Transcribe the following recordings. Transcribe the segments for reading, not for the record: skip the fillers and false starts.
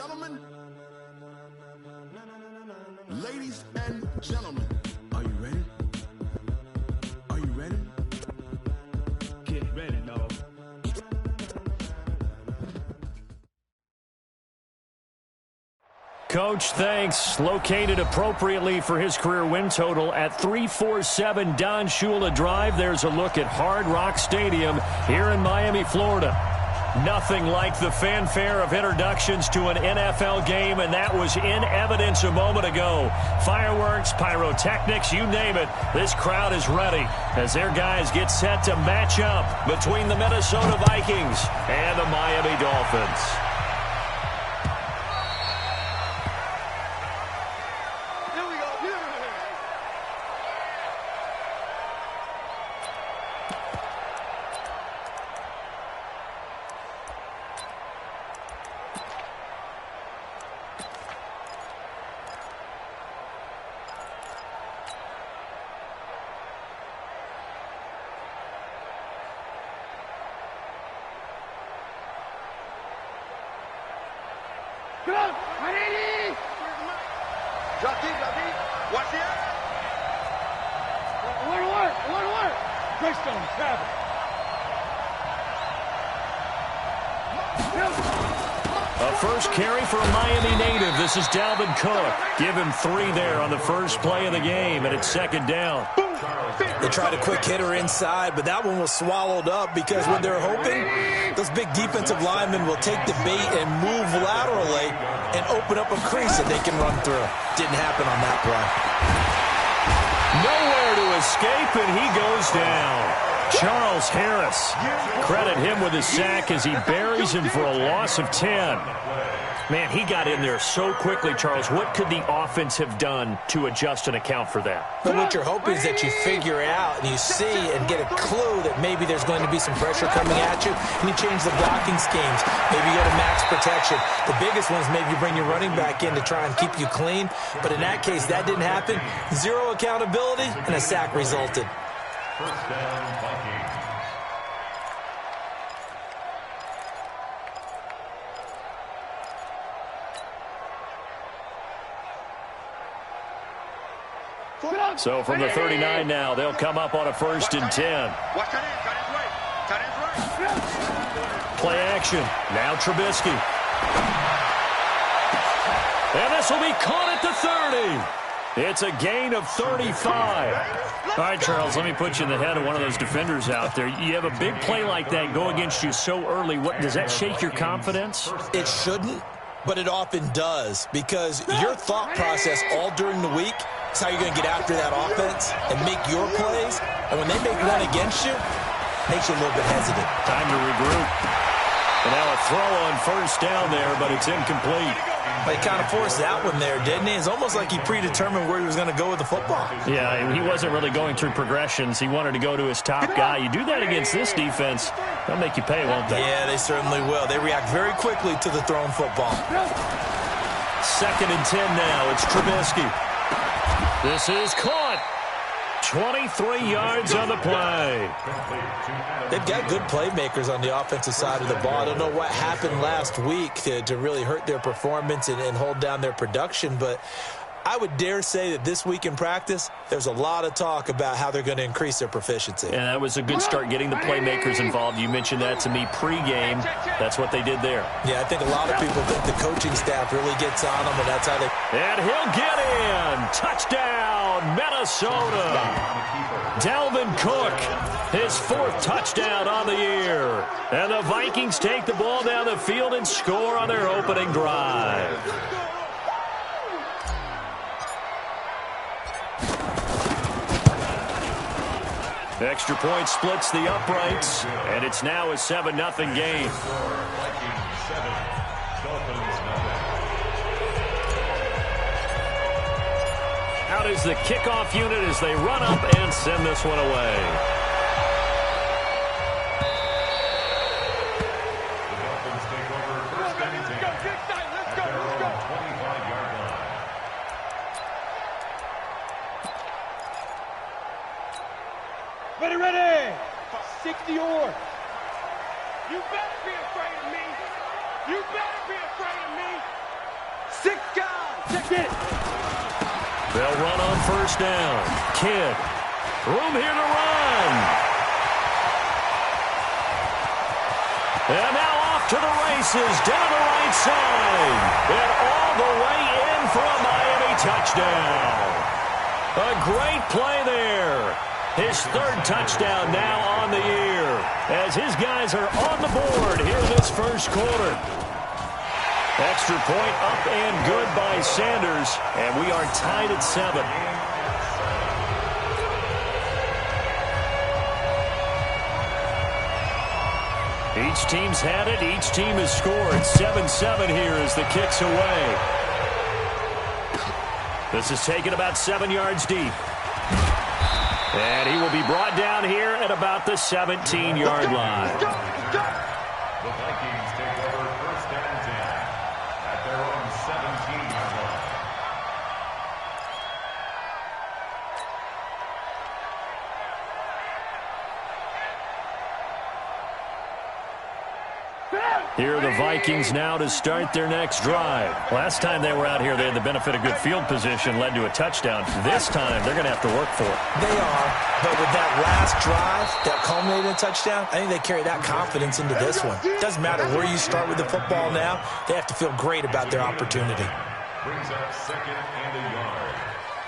gentlemen, ladies and gentlemen, are you ready? Are you ready? Get ready, dog. Coach, thanks. Located appropriately for his career win total at 347 Don Shula Drive. There's a look at Hard Rock Stadium here in Miami, Florida. Nothing like the fanfare of introductions to an NFL game, and that was in evidence a moment ago. Fireworks, pyrotechnics, you name it. This crowd is ready as their guys get set to match up between the Minnesota Vikings and the Miami Dolphins. A first carry for a Miami native. This is Dalvin Cook. Give him 3 there on the first play of the game, and it's second down. They tried a quick hitter inside, but that one was swallowed up because when they're hoping, those big defensive linemen will take the bait and move laterally and open up a crease that they can run through. Didn't happen on that play. Nowhere to escape, and he goes down. Charles Harris. Credit him with his sack as he buries him for a loss of 10. Man, he got in there so quickly, Charles. What could the offense have done to adjust and account for that? But what you're hoping is that you figure out and you see and get a clue that maybe there's going to be some pressure coming at you, and you change the blocking schemes. Maybe you go to max protection. The biggest one is maybe you bring your running back in to try and keep you clean. But in that case, that didn't happen. Zero accountability, and a sack resulted. First down, Vikings. So from the 39 now, they'll come up on a 1st and 10. Play action. Now Trubisky. And this will be caught at the 30. It's a gain of 35. All right, Charles, let me put you in the head of one of those defenders out there. You have a big play like that go against you so early. What does that shake your confidence? It shouldn't, but it often does, because your thought process all during the week is how you're going to get after that offense and make your plays. And when they make one against you, it makes you a little bit hesitant. Time to regroup. And now a throw on 1st down there, but it's incomplete. He kind of forced that one there, didn't he? It's almost like he predetermined where he was going to go with the football. Yeah, he wasn't really going through progressions. He wanted to go to his top guy. You do that against this defense, they'll make you pay, won't they? Yeah, they certainly will. They react very quickly to the thrown football. 2nd and 10 now. It's Trubisky. This is caught. 23 yards on the play. They've got good playmakers on the offensive side of the ball. I don't know what happened last week to really hurt their performance and hold down their production, but I would dare say that this week in practice, there's a lot of talk about how they're going to increase their proficiency. And that was a good start, getting the playmakers involved. You mentioned that to me pregame. That's what they did there. Yeah, I think a lot of people think the coaching staff really gets on them, and that's how they... And he'll get in. Touchdown, Minnesota. Dalvin Cook, his 4th touchdown on the year. And the Vikings take the ball down the field and score on their opening drive. Extra point splits the uprights, and it's now a 7-0 game. Out is the kickoff unit as they run up and send this one away. The Dolphins take over 1st and 10. Let's go. 25-yard line. Ready. 60 or. You better be afraid of me. You better be afraid of me. Six guys. Check it. They'll run on first down. Kidd. Room here to run. And now off to the races down the right side. And all the way in for a Miami touchdown. A great play there. His third touchdown now on the year as his guys are on the board here in this first quarter. Extra point up and good by Sanders, and we are tied at 7. Each team's had it. Each team has scored. 7-7 here as the kick's away. This is taken about 7 yards deep. And he will be brought down here at about the 17-yard line. The Vikings take over first and 10 at their own 17-yard line. Here are the Vikings now to start their next drive. Last time they were out here, they had the benefit of good field position, led to a touchdown. This time, they're going to have to work for it. They are, but with that last drive that culminated in a touchdown, I think they carry that confidence into this one. It doesn't matter where you start with the football now. They have to feel great about their opportunity. Brings up second and a yard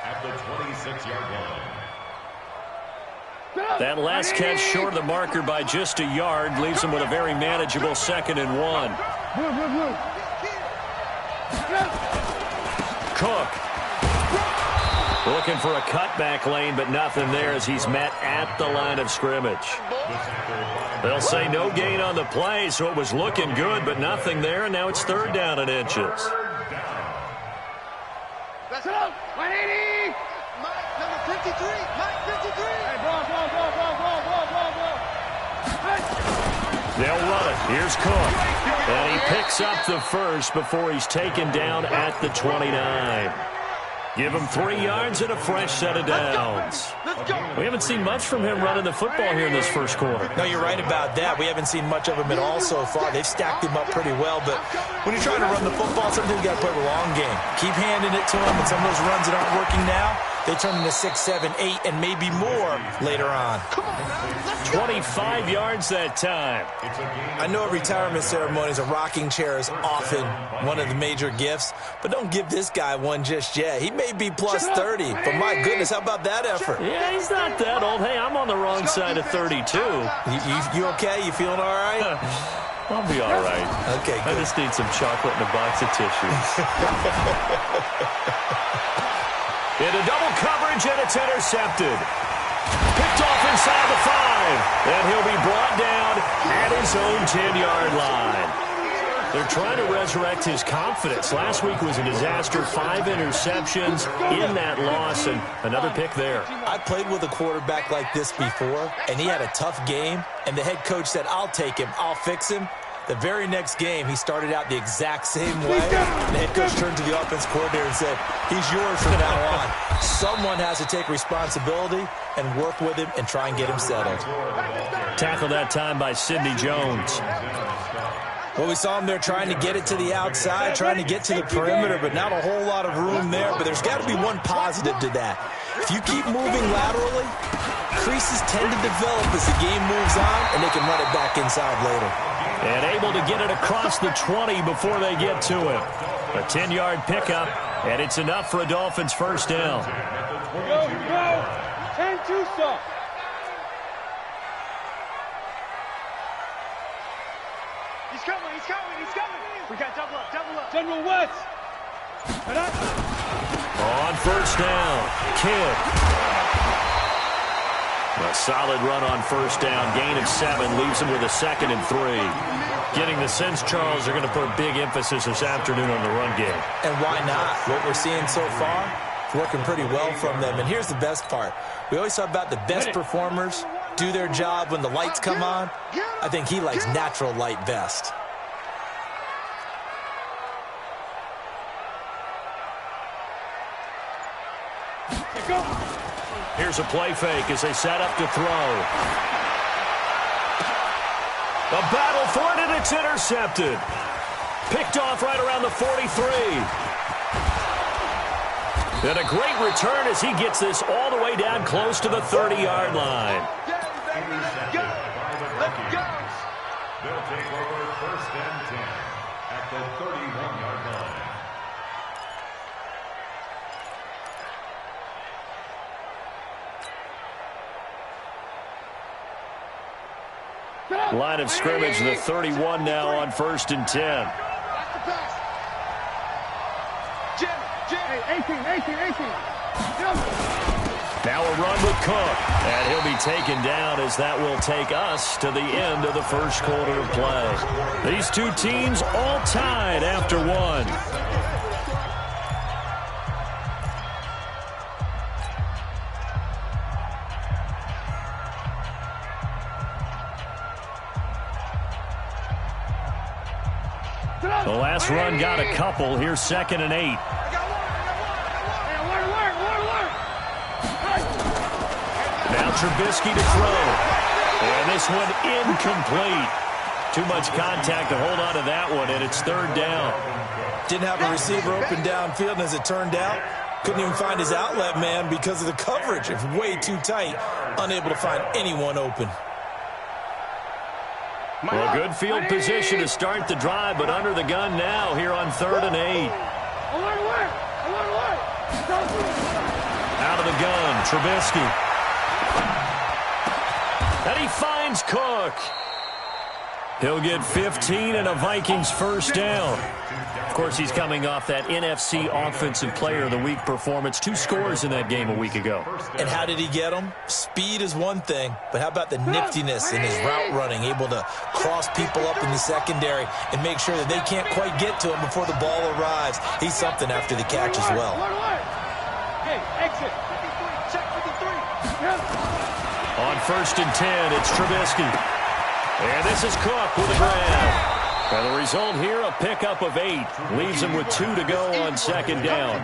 at the 26-yard line. That last catch short of the marker by just a yard leaves them with a very manageable 2nd and 1. Cook. Looking for a cutback lane, but nothing there as he's met at the line of scrimmage. They'll say no gain on the play, so it was looking good, but nothing there, and now it's 3rd down and inches. Let's go. 180. Mike, number 53. Mike, 53. Hey, ball. They'll run it. Here's Cook. And he picks up the first before he's taken down at the 29. Give him 3 yards and a fresh set of downs. We haven't seen much from him running the football here in this first quarter. No, you're right about that. We haven't seen much of him at all so far. They've stacked him up pretty well, but when you're trying to run the football, sometimes you got to play the long game. Keep handing it to him, and some of those runs that aren't working now, they turn into 6, 7, 8, and maybe more later on. 25 yards that time. I know at retirement ceremonies, a rocking chair is often one of the major gifts, but don't give this guy one just yet. He may be plus 30, but my goodness, how about that effort? Yeah, he's not that old. Hey, I'm on the wrong side of 32. You okay? You feeling all right? I'll be all right. Okay, I good. just need some chocolate and a box of tissues. Into double coverage, and it's intercepted. Picked off inside the 5. And he'll be brought down at his own 10-yard line. They're trying to resurrect his confidence. Last week was a disaster. 5 interceptions in that loss, and another pick there. I played with a quarterback like this before, and he had a tough game, and the head coach said, I'll take him, I'll fix him. The very next game, he started out the exact same way. The head coach turned to the offense coordinator and said, he's yours from now on. Someone has to take responsibility and work with him and try and get him settled. Tackled that time by Sidney Jones. Well, we saw him there trying to get it to the outside, trying to get to the perimeter, but not a whole lot of room there. But there's got to be one positive to that. If you keep moving laterally, creases tend to develop as the game moves on, and they can run it back inside later. And able to get it across the 20 before they get to him. A 10-yard pickup, and it's enough for a Dolphins first down. Go. 10-2 stop. He's coming. We got double up. General West. On first down, Kidd. A solid run on first down. Gain of 7 leaves him with a 2nd and 3. Getting the sense, Charles, they're going to put a big emphasis this afternoon on the run game. And why not? What we're seeing so far, it's working pretty well from them. And here's the best part. We always talk about the best performers do their job when the lights come on. I think he likes natural light best. Here's a play fake as they set up to throw. A battle for it, and it's intercepted. Picked off right around the 43. And a great return as he gets this all the way down close to the 30-yard line. Intercepted by the Vikings. They'll take over 1st and 10 at the 31-yard line. Line of scrimmage, the 31 now on 1st and 10. Now a run with Cook, and he'll be taken down as that will take us to the end of the first quarter of play. These two teams all tied after one. The last run got a couple. Here's 2nd and 8. Now Trubisky to throw. And this one incomplete. Too much contact to hold on to that one, and it's 3rd down. Didn't have a receiver open downfield, and as it turned out, couldn't even find his outlet man because of the coverage. It's way too tight. Unable to find anyone open. Well, good field position to start the drive, but under the gun now here on 3rd and 8. Out of the gun, Trubisky. And he finds Cook. He'll get 15 and a Vikings first down. Of course, he's coming off that NFC Offensive Player of the Week performance. 2 scores in that game a week ago. And how did he get them? Speed is one thing, but how about the niftiness in his route running, able to cross people up in the secondary and make sure that they can't quite get to him before the ball arrives. He's something after the catch as well. On 1st and 10, it's Trubisky. And this is Cook with a grab. And the result here, a pickup of 8. Leaves him with 2 to go on 2nd down.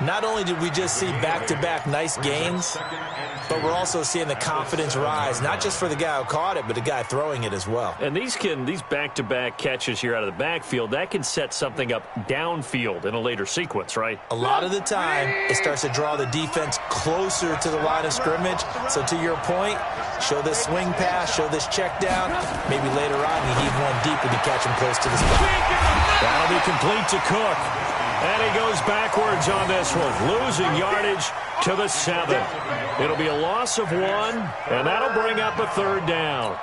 Not only did we just see back-to-back nice gains, but we're also seeing the confidence rise, not just for the guy who caught it, but the guy throwing it as well. And these back-to-back catches here out of the backfield, that can set something up downfield in a later sequence, right? A lot of the time, it starts to draw the defense closer to the line of scrimmage. So to your point, show this swing pass, show this check down. Maybe later on you heave one deep and you catch him close to the spot. That'll be complete to Cook. And he goes backwards on this one, losing yardage to the 7. It'll be a loss of 1, and that'll bring up a 3rd down.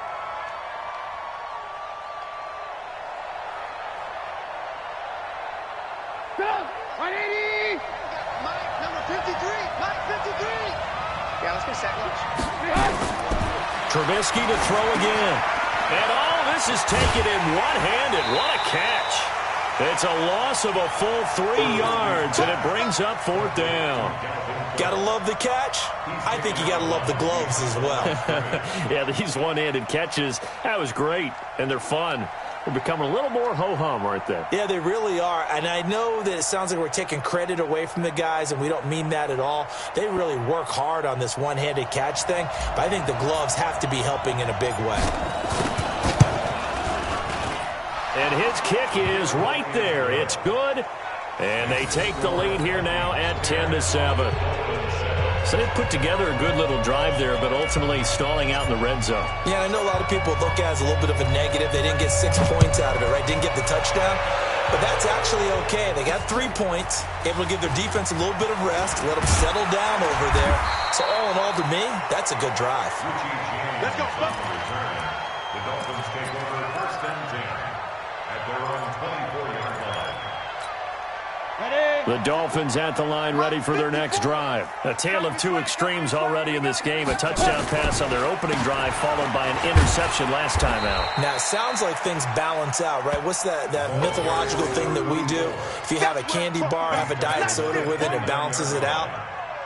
Trubisky to throw again. And all this is taken in one-handed. What a catch. It's a loss of a full 3 yards, and it brings up 4th down. Gotta love the catch. I think you gotta love the gloves as well. Yeah, these one-handed catches, that was great, and they're fun. They're becoming a little more ho-hum, aren't they? Yeah, they really are. And I know that it sounds like we're taking credit away from the guys, and we don't mean that at all. They really work hard on this one-handed catch thing, but I think the gloves have to be helping in a big way. And his kick is right there. It's good. And they take the lead here now at 10-7. So they put together a good little drive there, but ultimately stalling out in the red zone. Yeah, I know a lot of people look at it as a little bit of a negative. They didn't get 6 points out of it, right? Didn't get the touchdown. But that's actually okay. They got 3 points, able to give their defense a little bit of rest, let them settle down over there. So all in all, to me, that's a good drive. Let's go. The Dolphins take over 1st and 10 at their own 24-yard line. The Dolphins at the line ready for their next drive. A tale of 2 extremes already in this game. A touchdown pass on their opening drive followed by an interception last time out. Now, it sounds like things balance out, right? What's that mythological thing that we do? If you have a candy bar, have a diet soda with it, it balances it out.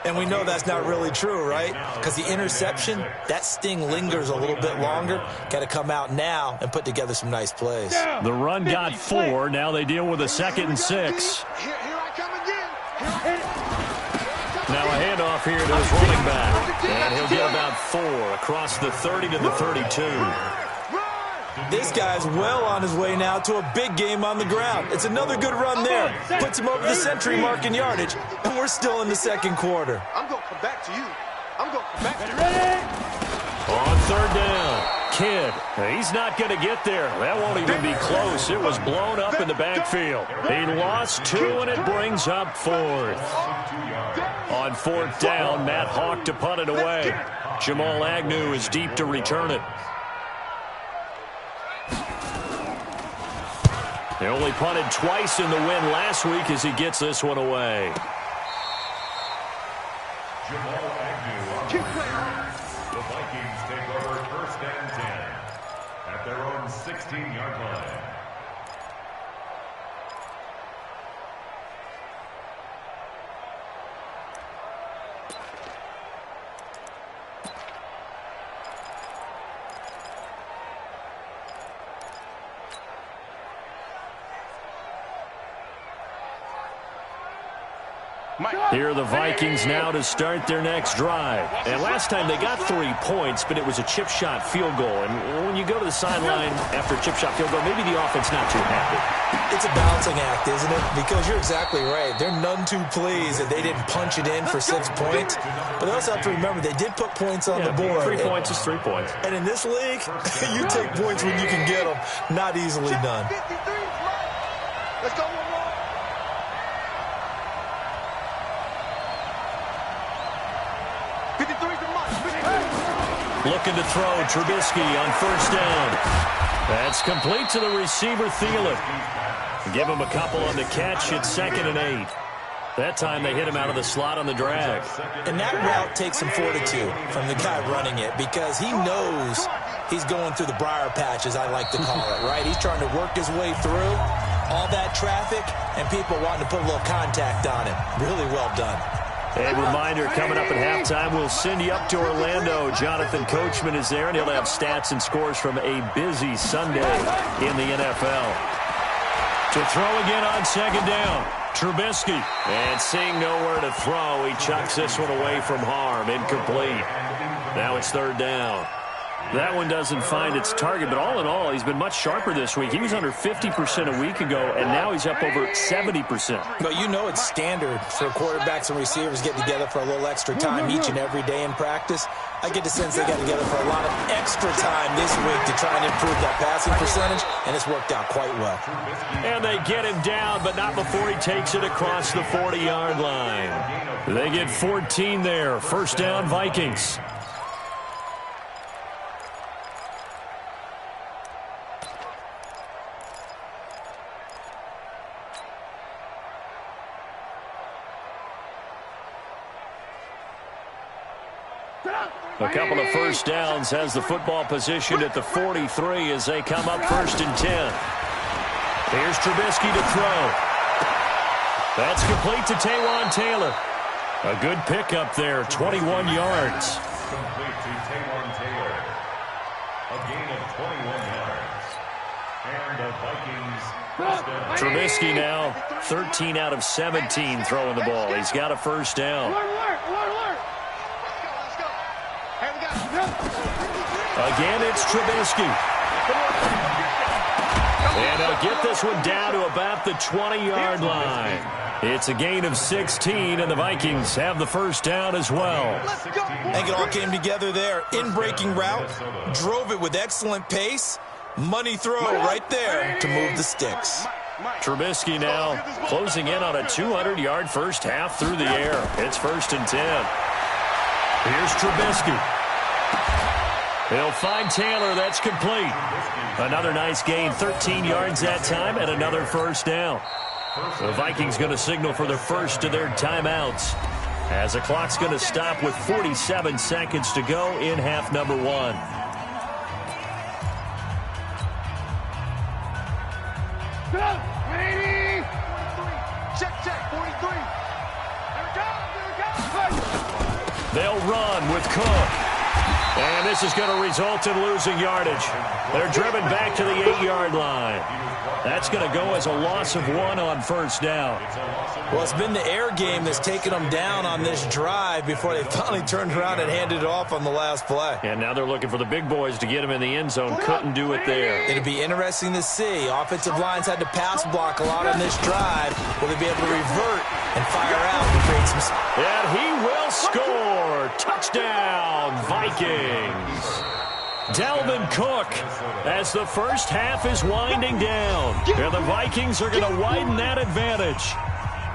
And we know that's not really true, right? Because the interception, that sting lingers a little bit longer. Got to come out now and put together some nice plays. The run got 4. Now they deal with a 2nd and 6. Now a handoff here to his running back. And he'll get about 4 across the 30 to the 32. This guy's well on his way now to a big game on the ground. It's another good run there. Puts him over the century mark in yardage, and we're still in the second quarter. I'm going to come back to you. I'm going to come back to you. On third down, Kidd. He's not going to get there. That won't even be close. It was blown up in the backfield. He lost 2, and it brings up 4th. On 4th down, Matt Hawk to punt it away. Jamal Agnew is deep to return it. They only punted twice in the win last week as he gets this one away. Jamal Agnew. The Vikings take over 1st and 10 at their own 16-yard line. Here are the Vikings now to start their next drive. And last time they got 3 points, but it was a chip shot field goal. And when you go to the sideline after a chip shot field goal, maybe the offense not too happy. It's a balancing act, isn't it? Because you're exactly right. They're none too pleased that they didn't punch it in for 6 points. But they also have to remember they did put points on the board. 3 points is 3 points. And in this league, you take points when you can get them. Not easily done. Let's go. Looking to throw, Trubisky on 1st down. That's complete to the receiver, Thielen. Give him a couple on the catch. It's 2nd and 8. That time they hit him out of the slot on the drag. And that route takes some fortitude from the guy running it because he knows he's going through the briar patch, as I like to call it, right? He's trying to work his way through all that traffic and people wanting to put a little contact on him. Really well done. A reminder, coming up at halftime, we'll send you up to Orlando. Jonathan Coachman is there, and he'll have stats and scores from a busy Sunday in the NFL. To throw again on 2nd down, Trubisky. And seeing nowhere to throw, he chucks this one away from harm. Incomplete. Now it's 3rd down. That one doesn't find its target, but all in all, he's been much sharper this week. He was under 50% a week ago, and now he's up over 70%. But you know it's standard for quarterbacks and receivers getting together for a little extra time each and every day in practice. I get the sense they got together for a lot of extra time this week to try and improve that passing percentage, and it's worked out quite well. And they get him down, but not before he takes it across the 40-yard line. They get 14 there. 1st down, Vikings. A couple of 1st downs has the football positioned at the 43 as they come up 1st and 10. Here's Trubisky to throw. That's complete to Taywan Taylor. A good pickup there, 21 yards. Complete to Taywan Taylor. A gain of 21 yards. And the Vikings first down. Trubisky now 13 out of 17 throwing the ball. He's got a 1st down. Again, it's Trubisky. And they'll get this one down to about the 20-yard line. It's a gain of 16, and the Vikings have the 1st down as well. I think it all came together there. In-breaking route, drove it with excellent pace. Money throw right there to move the sticks. Trubisky now closing in on a 200-yard first half through the air. It's 1st and 10. Here's Trubisky. He'll find Taylor. That's complete. Another nice gain, 13 yards that time, and another 1st down. The Vikings going to signal for the first of their timeouts as the clock's going to stop with 47 seconds to go in half number 1. Ready? Check, 43. Here we go. They'll run with Cook. And this is going to result in losing yardage. They're driven back to the 8-yard line. That's going to go as a loss of 1 on first down. Well, it's been the air game that's taken them down on this drive before they finally turned around and handed it off on the last play. And now they're looking for the big boys to get him in the end zone. Couldn't do it there. It'll be interesting to see. Offensive lines had to pass block a lot on this drive. Will they be able to revert and fire out and create some... And he will score. Touchdown, Vikings. Dalvin Cook as the first half is winding down. And the Vikings are going to widen that advantage.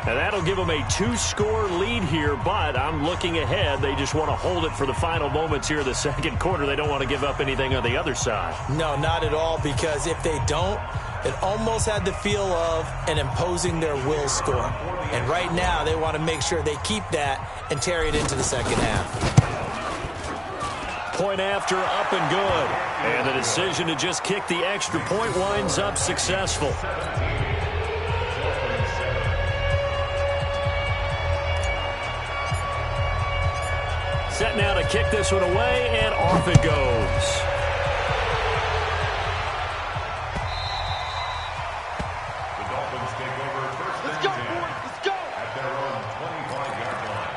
And that'll give them a 2-score lead here, but I'm looking ahead. They just want to hold it for the final moments here in the second quarter. They don't want to give up anything on the other side. No, not at all, because if they don't, it almost had the feel of an imposing their will score. And right now, they want to make sure they keep that and carry it into the second half. Point after, up and good. And the decision to just kick the extra point winds up successful. Set now to kick this one away, and off it goes. The Dolphins take over first and 10 at their own 25-yard line.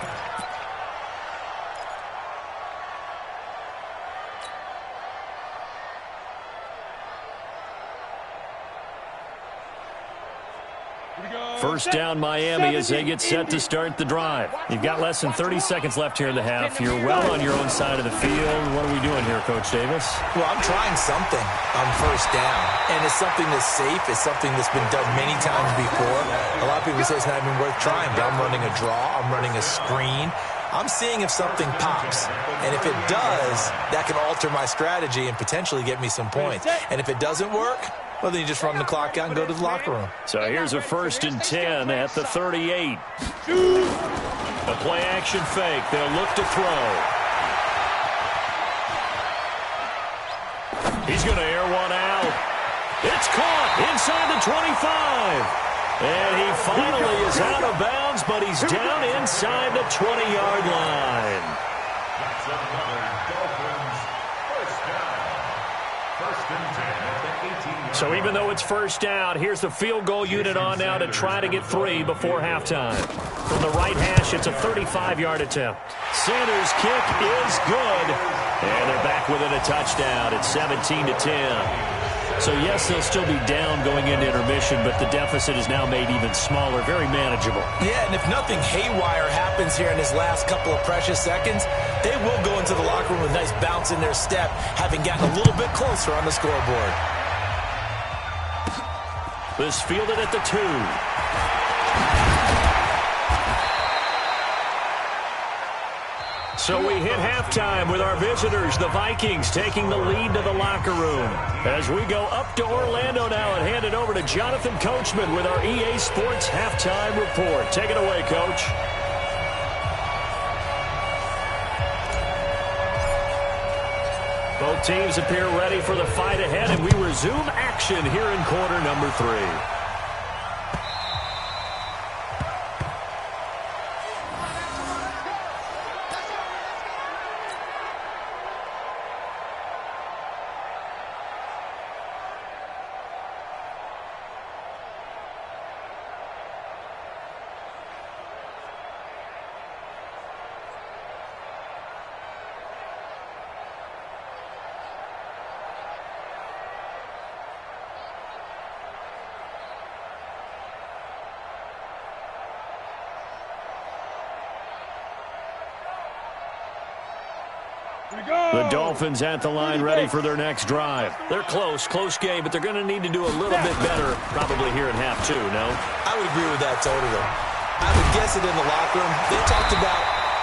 First down, Miami, as they get set to start the drive. You've got less than 30 seconds left here in the half. You're well on your own side of the field. What are we doing here, Coach Davis? Well, I'm trying something on first down, and it's something that's safe. It's something that's been done many times before. A lot of people say it's not even worth trying, but I'm running a draw. I'm running a screen. I'm seeing if something pops, and if it does, that can alter my strategy and potentially get me some points. And if it doesn't work, well, then you just run the clock out and go to the locker room. So here's a 1st and 10 at the 38. A play-action fake. They'll look to throw. He's going to air one out. It's caught inside the 25. And he finally is out of bounds, but he's down inside the 20-yard line. That's another Dolphins first down. First and 10 at the 18-yard So even though it's first down, here's the field goal unit on now to try to get 3 before halftime. From the right hash, it's a 35-yard attempt. Sanders' kick is good. And they're back within a touchdown. It's 17-10. So, yes, they'll still be down going into intermission, but the deficit is now made even smaller, very manageable. Yeah, and if nothing haywire happens here in this last couple of precious seconds, they will go into the locker room with a nice bounce in their step, having gotten a little bit closer on the scoreboard. This fielded at the 2. So we hit halftime with our visitors, the Vikings, taking the lead to the locker room. As we go up to Orlando now and hand it over to Jonathan Coachman with our EA Sports Halftime Report. Take it away, Coach. Both teams appear ready for the fight ahead, and we resume action here in quarter number 3. The Dolphins at the line ready for their next drive. They're close game, but they're going to need to do a little bit better probably here in half 2, no? I would agree with that totally. I would guess it in the locker room. They talked about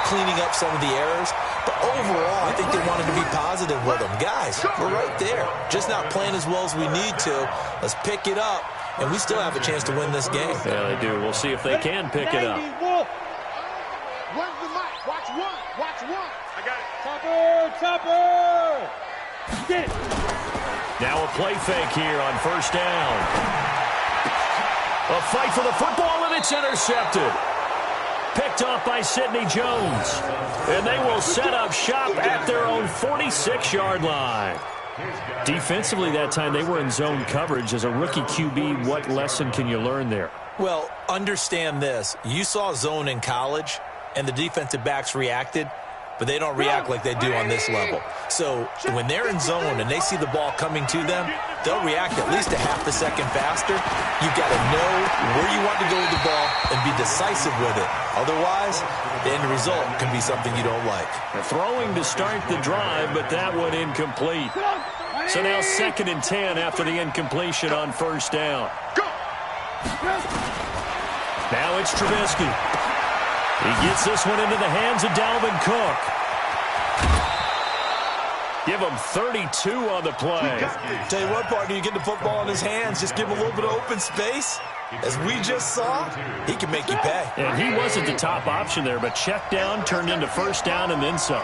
cleaning up some of the errors, but overall, I think they wanted to be positive with them. Guys, we're right there. Just not playing as well as we need to. Let's pick it up, and we still have a chance to win this game. Yeah, they do. We'll see if they can pick it up. Where's the mic? Watch one. Watch one. I got it. Chopper! Get it. Now a play fake here on first down. A fight for the football, and it's intercepted. picked off by Sidney Jones. And they will set up shop at their own 46-yard line. Defensively that time, they were in zone coverage. As a rookie QB, what lesson can you learn there? Well, understand this. You saw zone in college, and the defensive backs reacted, but they don't react like they do on this level. So when they're in zone and they see the ball coming to them, they'll react at least a half a second faster. You've got to know where you want to go with the ball and be decisive with it. Otherwise, the end result can be something you don't like. Throwing to start the drive, but that one incomplete. So now 2nd and 10 after the incompletion on first down. Now it's Trubisky. He gets this one into the hands of Dalvin Cook. Give him 32 on the play. Tell you what, partner, you get the football in his hands, just give him a little bit of open space. As we just saw, he can make you pay. And he wasn't the top option there, but check down turned into first down and then some.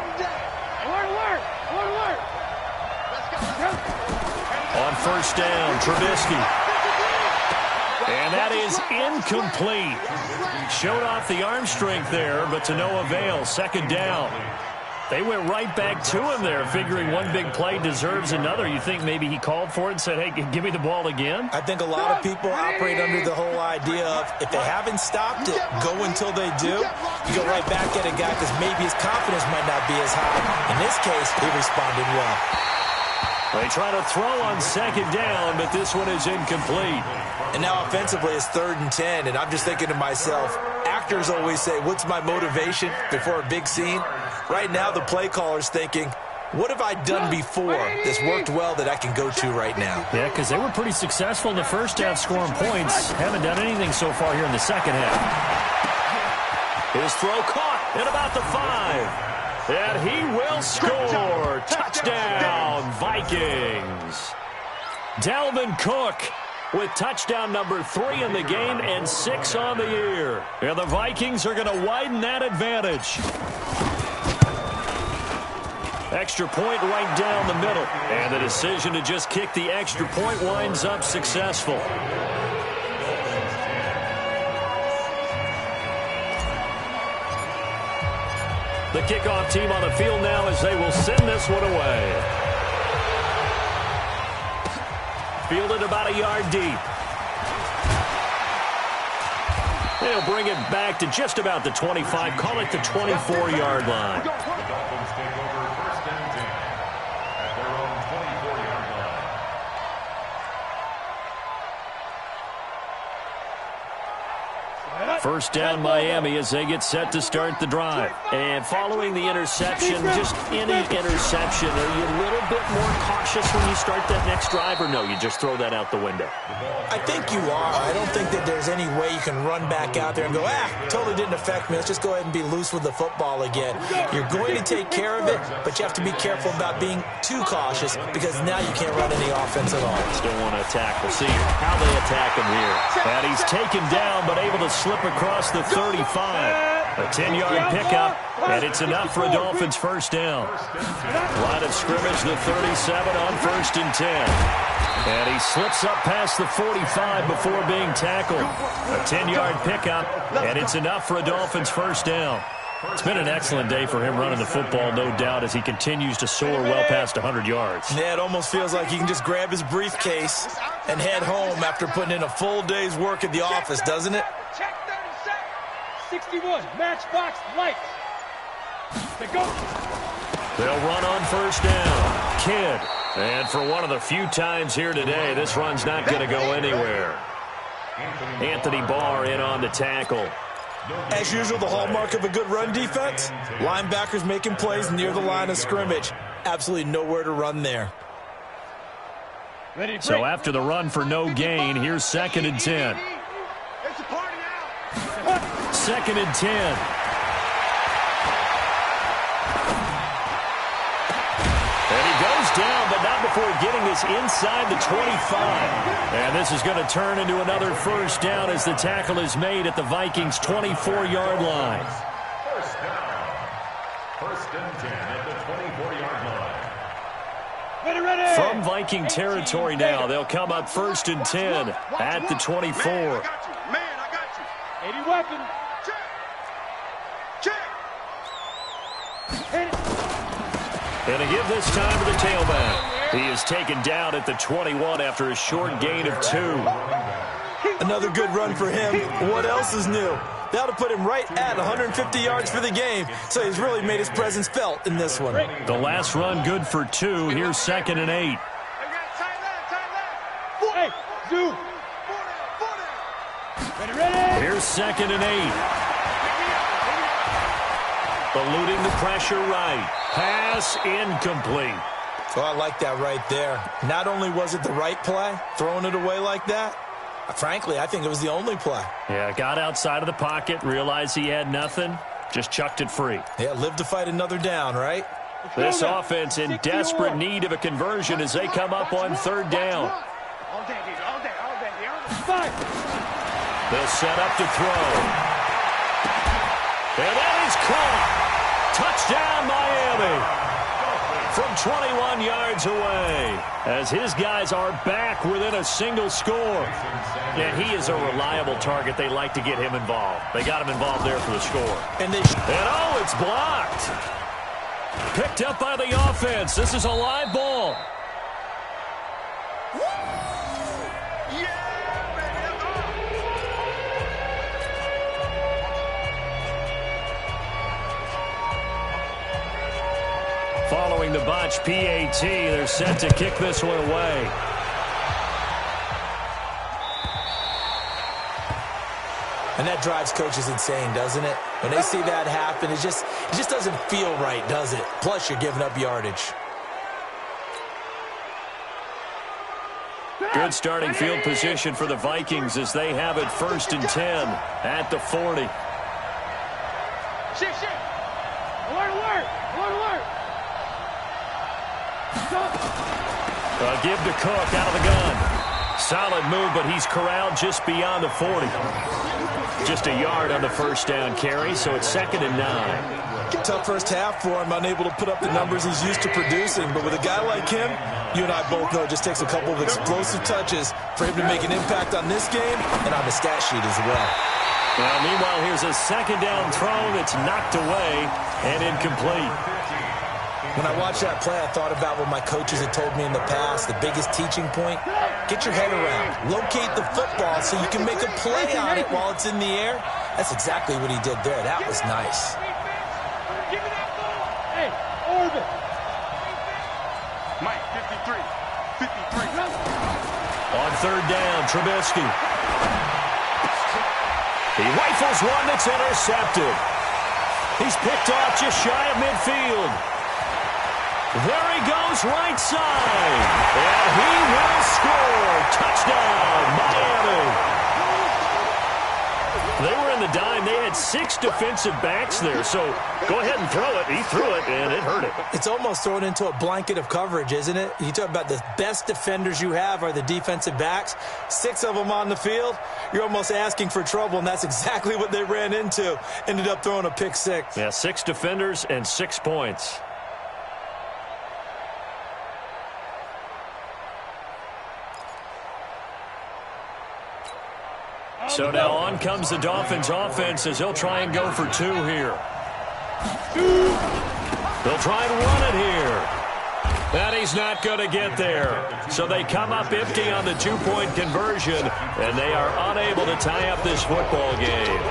On first down, Trubisky. And that is incomplete. Showed off the arm strength there, but to no avail. 2nd down. They went right back to him there, figuring one big play deserves another. You think maybe he called for it and said, hey, give me the ball again? I think a lot of people operate under the whole idea of if they haven't stopped it, go until they do. You go right back at a guy because maybe his confidence might not be as high. In this case, he responded well. They try to throw on 2nd down, but this one is incomplete. And now offensively it's 3rd and 10, and I'm just thinking to myself, actors always say, what's my motivation before a big scene? Right now the play caller's thinking, what have I done before that's worked well that I can go to right now? Yeah, because they were pretty successful in the first half scoring points. Haven't done anything so far here in the second half. His throw caught at about the 5. And he will score. Touchdown, Vikings. Dalvin Cook with touchdown number 3 in the game and 6 on the year. And the Vikings are going to widen that advantage. Extra point right down the middle. And the decision to just kick the extra point winds up successful. The kickoff team on the field now as they will send this one away. Fielded about a yard deep. They'll bring it back to just about the 25. Call it the 24-yard line. The Dolphins take over 1st and 10 at their own 24-yard line. First down Miami as they get set to start the drive. And following the interception, just any interception, are you a little bit more cautious when you start that next drive, or no, you just throw that out the window? I think you are. I don't think that there's any way you can run back out there and go, totally didn't affect me. Let's just go ahead and be loose with the football again. You're going to take care of it, but you have to be careful about being too cautious because now you can't run any offense at all. Still want to attack. We'll see how they attack him here. And he's taken down, but able to slip across the 35. A 10-yard pickup, and it's enough for a Dolphins first down. Line of scrimmage, the 37 on 1st and 10. And he slips up past the 45 before being tackled. A 10-yard pickup, and it's enough for a Dolphins first down. It's been an excellent day for him running the football, no doubt, as he continues to soar well past 100 yards. Yeah, it almost feels like he can just grab his briefcase and head home after putting in a full day's work at the office, doesn't it? Check 61, matchbox lights. They go. They'll run on first down. Kidd. And for one of the few times here today, this run's not going to go anywhere. Anthony Barr in on the tackle. As usual, the hallmark of a good run defense, linebackers making plays near the line of scrimmage. Absolutely nowhere to run there. So after the run for no gain, here's 2nd and 10. 2nd and 10. And he goes down, but not before getting this inside the 25. And this is going to turn into another first down as the tackle is made at the Vikings' 24-yard line. First down. 1st and 10 at the 24-yard line. Ready. From Viking territory now, they'll come up 1st and 10 at the 24. 80 weapon. And to give this time to the tailback. He is taken down at the 21 after a short gain of 2. Another good run for him. What else is new? That'll put him right at 150 yards for the game, so he's really made his presence felt in this one. The last run good for 2. Here's 2nd and 8. Hey, Zoo. Ready. Here's 2nd and 8. Eluding the pressure right. Pass incomplete. Oh, I like that right there. Not only was it the right play, throwing it away like that, frankly, I think it was the only play. Yeah, got outside of the pocket, realized he had nothing, just chucked it free. Yeah, live to fight another down, right? This offense in desperate need of a conversion as they come up on 3rd down. All day, all day. They'll set up to throw. And that is caught. Touchdown, Miami. From 21 yards away, as his guys are back within a single score. And he is a reliable target. They like to get him involved. They got him involved there for the score. And oh, it's blocked. Picked up by the offense. This is a live ball. Following the botch PAT, they're set to kick this one away. And that drives coaches insane, doesn't it? When they see that happen, it just doesn't feel right, does it? Plus, you're giving up yardage. Good starting field position for the Vikings as they have it 1st and 10 at the 40. Shit. Alert. Give to Cook out of the gun. Solid move, but he's corralled just beyond the 40. Just a yard on the 1st down carry, so it's 2nd and 9. Tough first half for him, unable to put up the numbers he's used to producing. But with a guy like him, you and I both know it just takes a couple of explosive touches for him to make an impact on this game and on the stat sheet as well. Well, meanwhile, here's a 2nd down throw that's knocked away and incomplete. When I watched that play, I thought about what my coaches had told me in the past. The biggest teaching point, get your head around. Locate the football so you can make a play on it while it's in the air. That's exactly what he did there. That was nice. Give me that ball. Hey, Orbit. Mike, 53. On 3rd down, Trubisky. He rifles one that's intercepted. He's picked off just shy of midfield. There he goes, right side. And he will score. Touchdown, Miami. They were in the dime. They had 6 defensive backs there. So go ahead and throw it. He threw it, and it hurt it. It's almost thrown into a blanket of coverage, isn't it? You talk about the best defenders you have are the defensive backs. 6 of them on the field. You're almost asking for trouble, and that's exactly what they ran into. Ended up throwing a pick 6. Yeah, 6 defenders and 6 points. So now on comes the Dolphins offense as he'll try and go for 2 here. They'll try and run it here. And he's not going to get there. So they come up empty on the 2-point conversion, and they are unable to tie up this football game.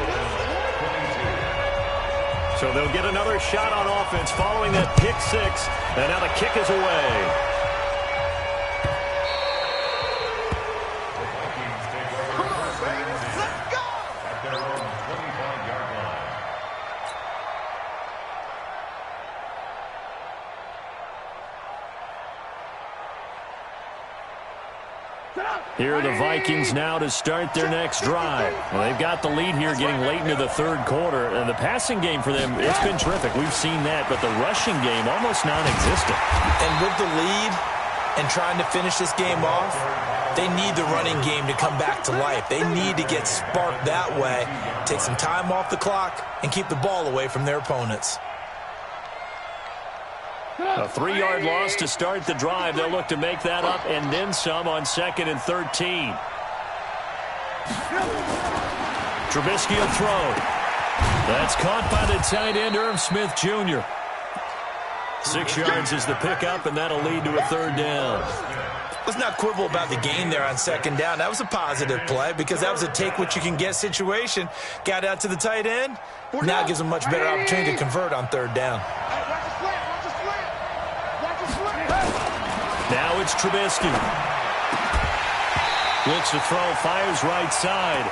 So they'll get another shot on offense following that pick 6, and now the kick is away. Here are the Vikings now to start their next drive. Well, they've got the lead here getting late into the 3rd quarter. And the passing game for them, it's been terrific. We've seen that. But the rushing game, almost non-existent. And with the lead and trying to finish this game off, they need the running game to come back to life. They need to get sparked that way, take some time off the clock, and keep the ball away from their opponents. A 3-yard loss to start the drive. They'll look to make that up and then some on 2nd and 13. Trubisky will throw. That's caught by the tight end, Irv Smith Jr. 6 yards is the pickup, and that'll lead to a third down. Let's not quibble about the gain there on second down. That was a positive play because that was a take-what-you-can-get situation. Got out to the tight end. Now gives them a much better opportunity to convert on third down. Now it's Trubisky. Looks to throw, fires right side.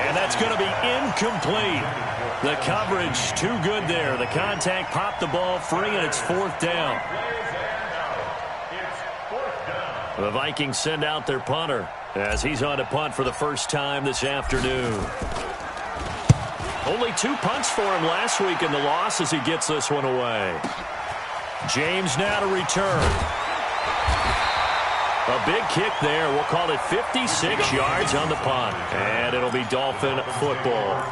And that's going to be incomplete. The coverage too good there. The contact popped the ball free, and it's fourth down. The Vikings send out their punter as he's on to punt for the first time this afternoon. Only 2 punts for him last week in the loss as he gets this one away. James now to return. A big kick there. We'll call it 56 yards on the punt. And it'll be Dolphin football.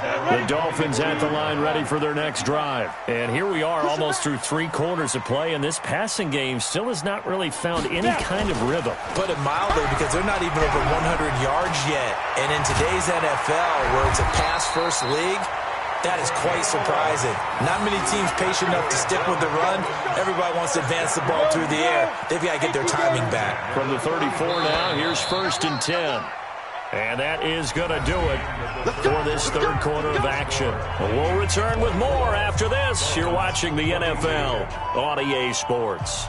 The Dolphins at the line ready for their next drive. And here we are almost through 3 quarters of play, and this passing game still has not really found any kind of rhythm. Put it mildly, because they're not even over 100 yards yet. And in today's NFL, where it's a pass-first league, that is quite surprising. Not many teams patient enough to stick with the run. Everybody wants to advance the ball through the air. They've got to get their timing back. From the 34 now, here's 1st and 10. And that is going to do it for this third quarter of action. We'll return with more after this. You're watching the NFL on EA Sports.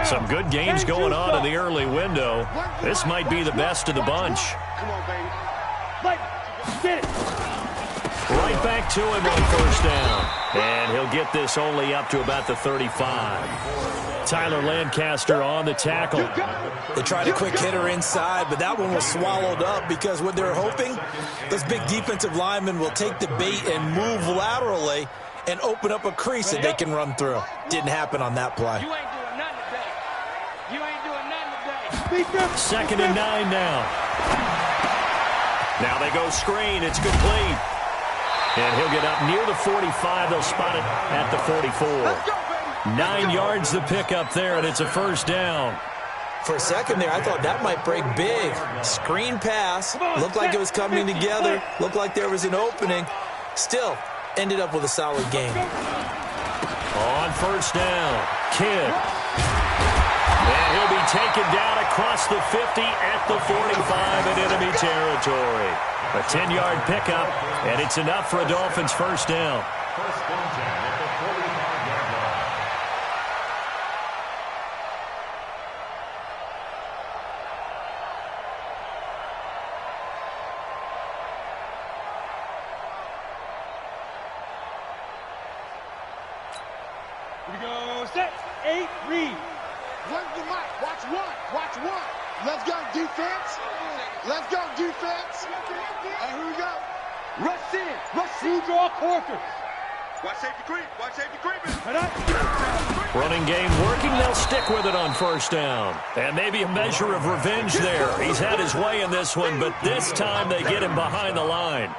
Some good games going on in the early window. This might be the best of the bunch. Come on, baby. Get it. Right back to him on first down. And he'll get this only up to about the 35. Tyler Lancaster on the tackle. They tried a quick hitter inside, but that one was swallowed up because what they're hoping, those big defensive linemen will take the bait and move laterally and open up a crease that they can run through. Didn't happen on that play. You ain't doing nothing today. You ain't doing nothing today. 2nd and 9 now. Now they go screen. It's complete. And he'll get up near the 45. They'll spot it at the 44. 9 yards the pickup there, and it's a first down. For a second there, I thought that might break big. Screen pass. Looked like it was coming together. Looked like there was an opening. Still, ended up with a solid game. On first down, Kidd. And he'll be taken down across the 50 at the 45 in enemy territory. A 10-yard pickup, and it's enough for a Dolphins first down. First and 10 at the 45-yard line. Here we go. Set. 8. Read. Where's the mic? Watch one. Watch one. Let's go, defense. Let's go, defense. And here we go. Rush in. Rush through draw quarters. Watch safety creep. Watch safety creeping. Running game working. They'll stick with it on first down. And maybe a measure of revenge there. He's had his way in this one, but this time they get him behind the line.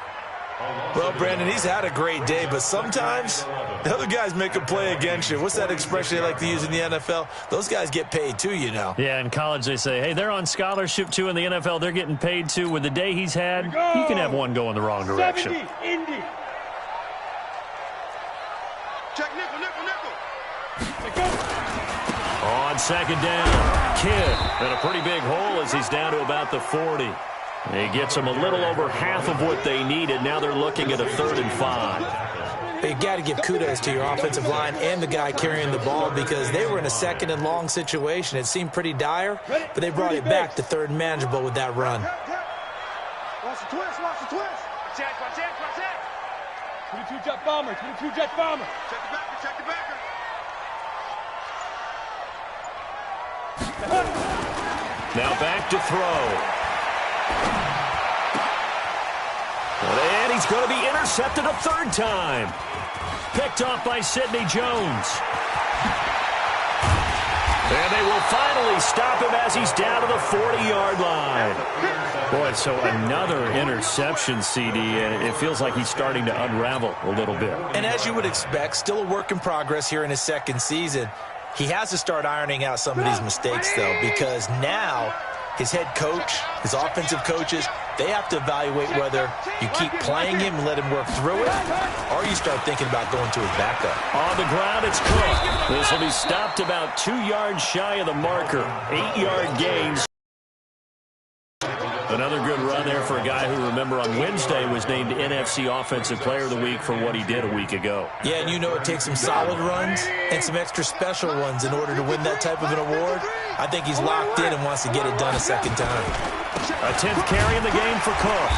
Well, Brandon, he's had a great day, but sometimes the other guys make a play against you. What's that expression they like to use in the NFL? Those guys get paid too, you know. Yeah, in college they say, hey, they're on scholarship too. In the NFL, they're getting paid too. With the day he's had, you can have one go in the wrong direction. 70. Indy. Check nickel, nickel, nickel. On second down, Kidd. And a pretty big hole as he's down to about the 40. He gets them a little over half of what they needed. Now they're looking at a 3rd and 5. You got to give kudos to your offensive line and the guy carrying the ball because they were in a 2nd and long situation. It seemed pretty dire, but they brought it back to 3rd and manageable with that run. Watch the twist, watch the twist. Watch out, watch out, watch out. 22 jet bomber, 22 jet bomber. Check the backer, check the backer. Now back to throw. And he's going to be intercepted a 3rd time. Picked off by Sidney Jones. And they will finally stop him as he's down to the 40-yard line. Boy, so another interception, CD, and it feels like he's starting to unravel a little bit. And as you would expect, still a work in progress here in his second season. He has to start ironing out some of these mistakes, though, because now his head coach, his offensive coaches, they have to evaluate whether you keep playing him and let him work through it, or you start thinking about going to his backup. On the ground, it's Cook. This will be stopped about 2 yards shy of the marker. 8-yard gains. Another good run there for a guy who, remember, on Wednesday was named NFC Offensive Player of the Week for what he did a week ago. Yeah, and you know it takes some solid runs and some extra special ones in order to win that type of an award. I think he's locked in and wants to get it done a second time. A 10th carry in the game for Cook.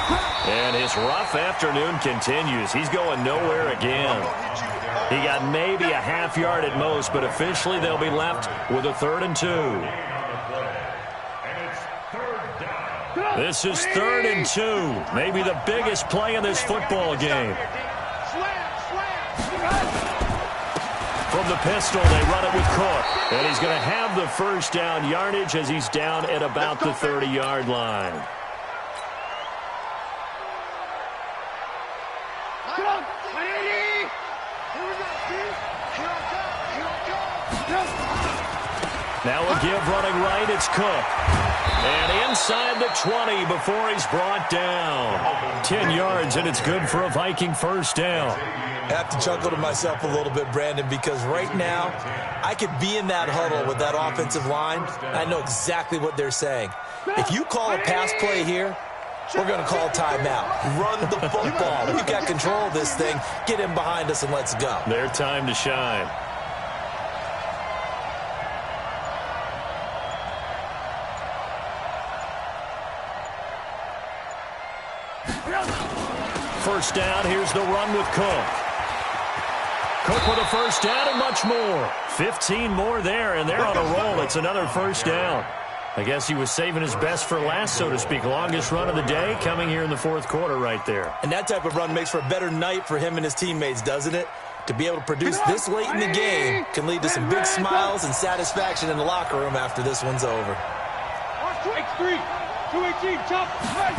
And his rough afternoon continues. He's going nowhere again. He got maybe a half yard at most, but officially they'll be left with a 3rd and 2. This is 3rd and 2. Maybe the biggest play in this football game. From the pistol, they run it with Cook. And he's going to have the first down yardage as he's down at about the 30-yard line. Now a give running right, it's Cook. And inside the 20 before he's brought down. 10 yards, and it's good for a Viking first down. I have to chuckle to myself a little bit, Brandon, because right now I could be in that huddle with that offensive line. I know exactly what they're saying. If you call a pass play here, we're going to call timeout. Run the football. We've got control of this thing. Get him behind us and let's go. Their time to shine. First down, here's the run with Cook. Cook with a first down and much more. 15 more there, and they're on a roll. It's another first down. I guess he was saving his best for last, so to speak. Longest run of the day coming here in the fourth quarter right there. And that type of run makes for a better night for him and his teammates, doesn't it? To be able to produce this late in the game can lead to some big smiles and satisfaction in the locker room after this one's over. X3, 218, chop, right.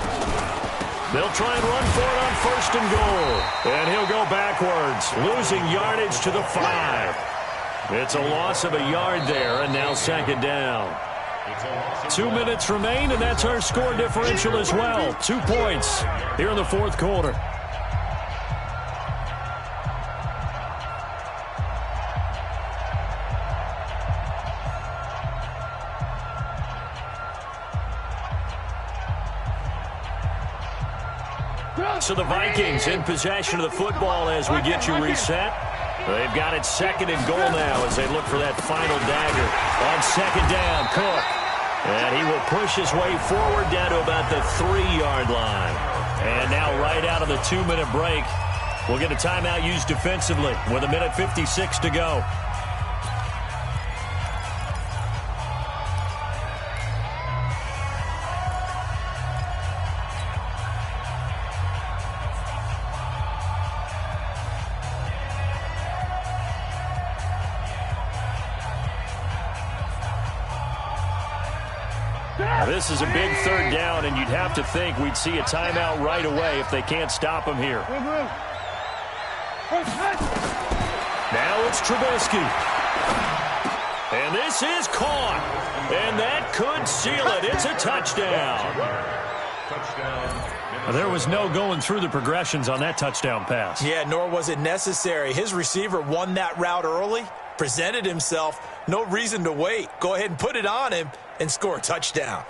They'll try and run for it on 1st and goal. And he'll go backwards, losing yardage to the 5. It's a loss of a yard there, and now 2nd down. 2 minutes remain, and that's our score differential as well. 2 points here in the fourth quarter. So the Vikings in possession of the football as we get you reset. They've got it 2nd and goal now as they look for that final dagger. On 2nd down, Cook. And he will push his way forward down to about the 3-yard line. And now right out of the 2-minute break, we'll get a timeout used defensively with 1:56 to go. This is a big 3rd down, and you'd have to think we'd see a timeout right away if they can't stop him here. Now it's Trubisky. And this is caught. And that could seal it. It's a touchdown. There was no going through the progressions on that touchdown pass. Yeah, nor was it necessary. His receiver won that route early, presented himself. No reason to wait. Go ahead and put it on him and score a touchdown.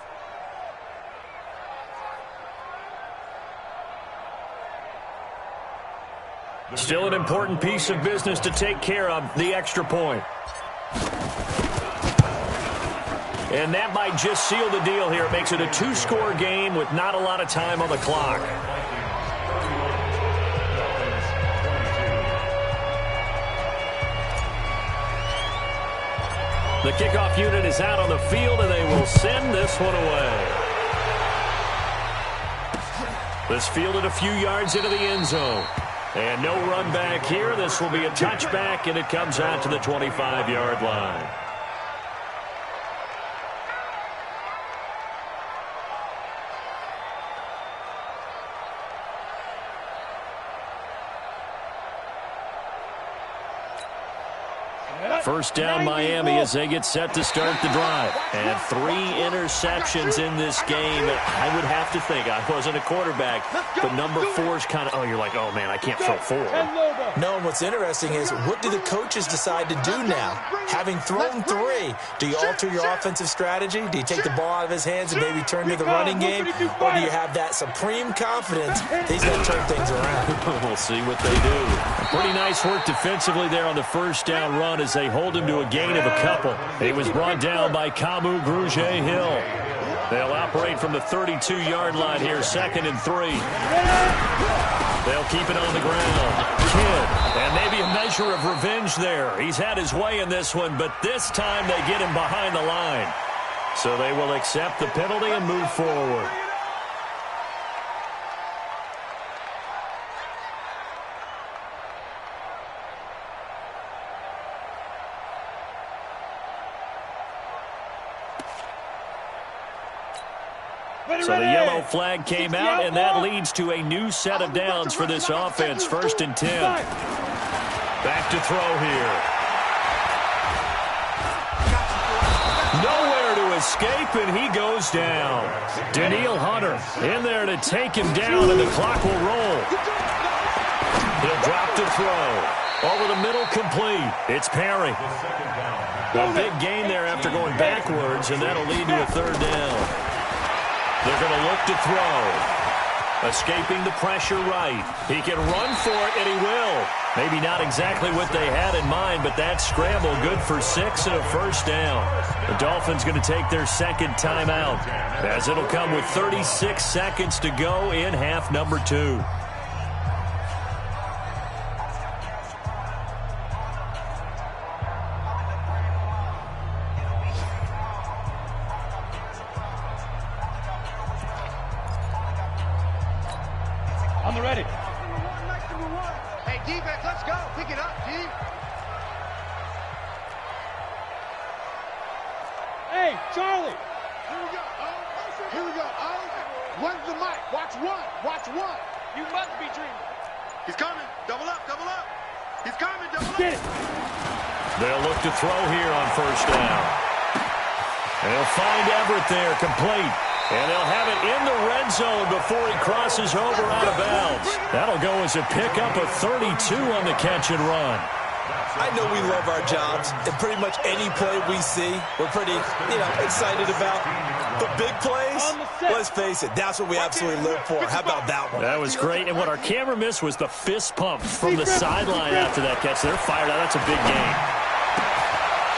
Still an important piece of business to take care of, the extra point. And that might just seal the deal here. It makes it a 2-score game with not a lot of time on the clock. The kickoff unit is out on the field, and they will send this one away. This fielded a few yards into the end zone. And no run back here. This will be a touchback, and it comes out to the 25-yard line. First down Miami as they get set to start the drive. And 3 interceptions in this game. I would have to think, I wasn't a quarterback, but number 4 is kind of, oh, you're like, oh, man, I can't throw 4. No, and what's interesting is, what do the coaches decide to do now? Having thrown 3, do you alter your offensive strategy? Do you take the ball out of his hands and maybe turn to the running game? Or do you have that supreme confidence that he's going to turn things around? We'll see what they do. Pretty nice work defensively there on the first down run as they hold him to a gain of a couple. He was brought down by Kamu Grugier-Hill. They'll operate from the 32-yard line here, 2nd and 3. They'll keep it on the ground. Kidd, and maybe a measure of revenge there. He's had his way in this one, but this time they get him behind the line. So they will accept the penalty and move forward. So the yellow flag came out, and that leads to a new set of downs for this offense. 1st and 10. Back to throw here. Nowhere to escape, and he goes down. Daniil Hunter in there to take him down, and the clock will roll. He'll drop to throw. Over the middle, complete. It's Perry. A big gain there after going backwards, and that'll lead to a 3rd down. They're going to look to throw. Escaping the pressure right. He can run for it, and he will. Maybe not exactly what they had in mind, but that scramble good for 6 and a 1st down. The Dolphins going to take their 2nd timeout, as it'll come with 36 seconds to go in half number 2. On the ready. Hey, defense, let's go. Pick it up, G. Hey, Charlie. Here we go. Here we go. One's the mic. Watch one. Watch one. You must be dreaming. He's coming. Double up. Double up. He's coming. Double up. Get it. They'll look to throw here on 1st down. They'll find Everett there, complete. And they'll have it in the red zone before he crosses over out of bounds. That'll go as a pickup of 32 on the catch and run. I know we love our jobs, and pretty much any play we see, we're pretty, excited about. The big plays, let's face it, that's what we absolutely live for. How about that one? That was great, and what our camera missed was the fist pump from the sideline after that catch. They're fired out. That's a big game.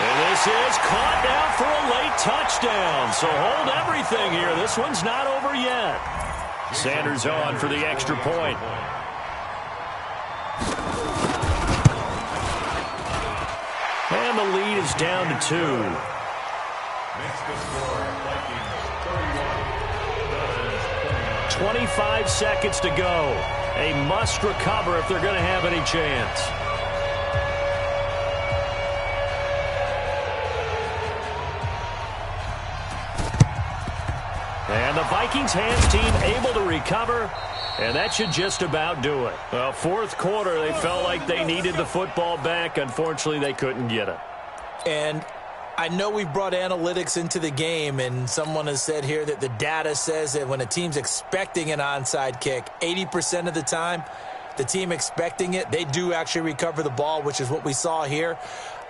And this is caught now for a late touchdown. So hold everything here. This one's not over yet. Sanders on for the extra point. And the lead is down to 2. Makes the score, Vikings 31. 25 seconds to go. A must recover if they're going to have any chance. And the Vikings hands team able to recover, and that should just about do it. Well, 4th quarter, they felt like they needed the football back. Unfortunately, they couldn't get it. And I know we brought analytics into the game, and someone has said here that the data says that when a team's expecting an onside kick, 80% of the time, the team expecting it, they do actually recover the ball, which is what we saw here.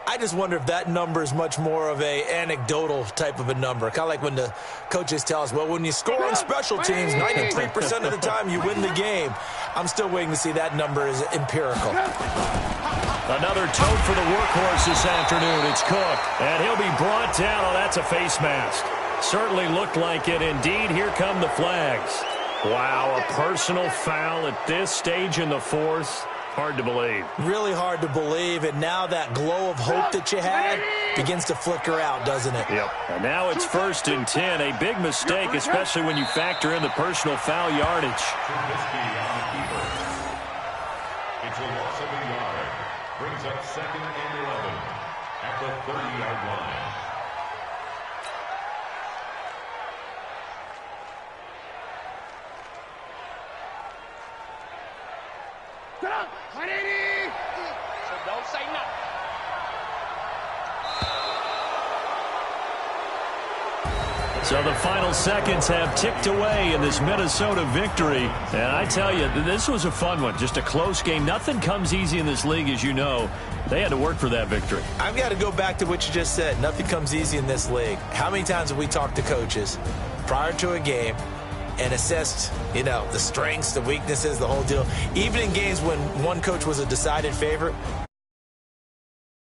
I just wonder if that number is much more of a anecdotal type of a number. Kind of like when the coaches tell us, well, when you score on special teams, 93% of the time you win the game. I'm still waiting to see that number is empirical. Another tote for the workhorse this afternoon. It's Cook, and he'll be brought down. Oh, that's a face mask. Certainly looked like it. Indeed, here come the flags. Wow, a personal foul at this stage in the 4th. Hard to believe. Really hard to believe, and now that glow of hope that you had begins to flicker out, doesn't it? Yep. And now it's 1st and 10. A big mistake, especially when you factor in the personal foul yardage. Trubisky on the keeper. It's a loss of a yard. Brings up 2nd and 11 at the 30-yard line. So don't say nothing. So the final seconds have ticked away in this Minnesota victory. And I tell you, this was a fun one. Just a close game. Nothing comes easy in this league, as you know. They had to work for that victory. I've got to go back to what you just said. Nothing comes easy in this league. How many times have we talked to coaches prior to a game and assessed, the strengths, the weaknesses, the whole deal? Even in games when one coach was a decided favorite,